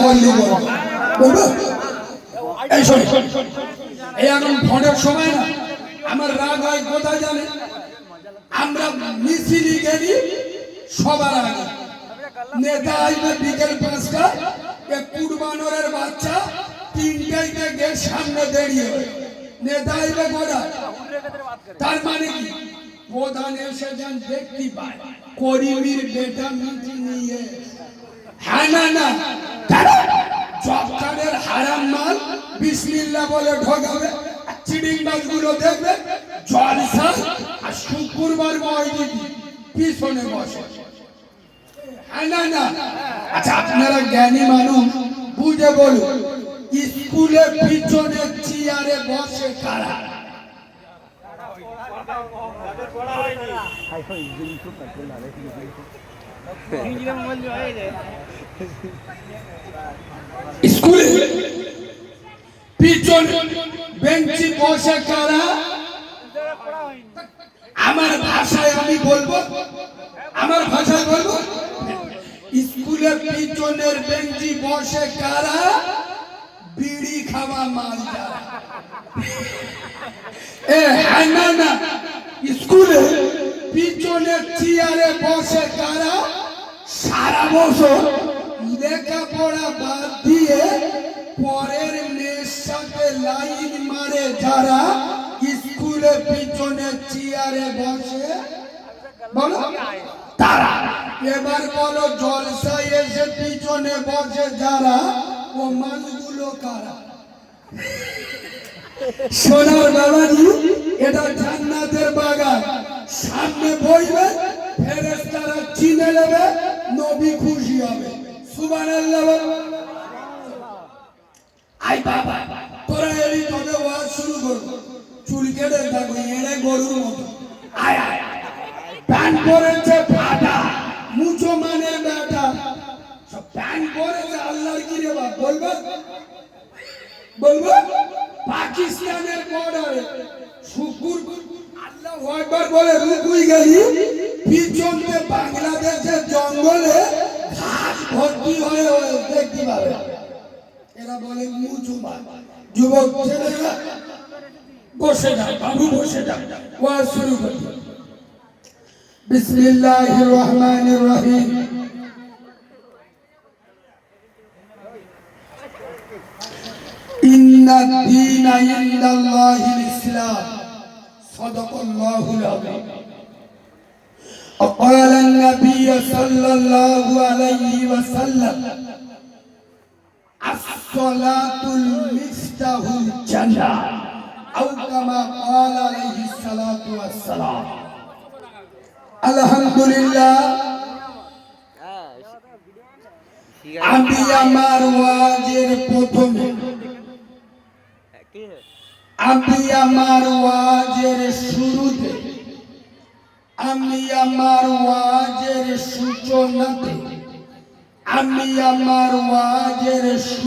বললি বলবো এই শোন এই এখন ভোটের সময় না আমার রাগ হয় কোথায় জানে আমরা মিছিল গেলি সবার আগে নেতা আসবে বিকেল 5টায় এক কুরবানোরের বাচ্চা 3টায় গেট সামনে দাঁড়িয়ে নেতা আসবে গোড়া তার মানে কি প্রধান এসে যান দেখতে পায় করিমির বেটা মিটিং নিয়ে হ্যাঁ না জব কার্ডের হারাম মাল বিসমিল্লাহ বলে ঢোকাবে চিডিং মাছগুলো দেখবে জলসা আর শুক্রবার মসজিদ পিছনে বসে হ্যাঁ না আচ্ছা আপনারা জ্ঞানী মানুষ বুঝে বলুন স্কুলে পিছনে চেয়ারে বসে কারা স্কুলে পিছনে বেঞ্চি বসে কারা আমার ভাষায় আমি বলবো স্কুলে পিছনের বেঞ্চি বসে কারা বিড়ি খাওয়া মাল যারা হ্যাঁ না স্কুলে পিছনের চেয়ারে বসে কারা সারা বছর লেখাপড়া বাদ দিয়ে পরের মেয়ের সাথে লাইন মারে যারা স্কুলে পিছনে চেয়ারে বসে বলো তারা এবার বলো জলসায় এসে পিছনে বসে যারা ও মানুষগুলো কারা সোনার বাবাজি এটা জান্নাতের বাগান সামনে বইবে ফেরেশতারা চিনে নেবে নবী খুশি হবে সুবহানাল্লাহ আই বাবা তোরা এলি তবে ওয়াজ শুরু করব চুল কেটে দেখো এড়ে গরুর মতো আয় প্যান্ট পরেছে ফাটা মুচো মানে বেটা সব প্যান্ট পরেছে আল্লাহর কি রে বাপ বলবো পাকিস্তানের বর্ডারে শুকুর আল্লাহু আকবার বলে রুকুই গেলি পিছনে বাংলাদেশের জঙ্গলে ঘাস ভর্তি হয়ে দেখতে পাবে এরা বলে মুজুমান যুবক ছেলেরা বসে যাও বাবু বসে যাও ওয়াজ শুরু করো বিসমিল্লাহির রহমানির রহিম ইন্না দীনা ইনদাল্লাহিল ইসলাম সাদাকাল্লাহুল আযীম وقال النبي صلى الله عليه وسلم الصلاة المفتاح الجنة أو كما قال عليه الصلاة والسلام الحمد لله আমি আমার ওয়াজের প্রথমে আমি আমার ওয়াজের শুরুতে আমি আমার ওয়াজের সূচনাতে আমি আমার ওয়াজের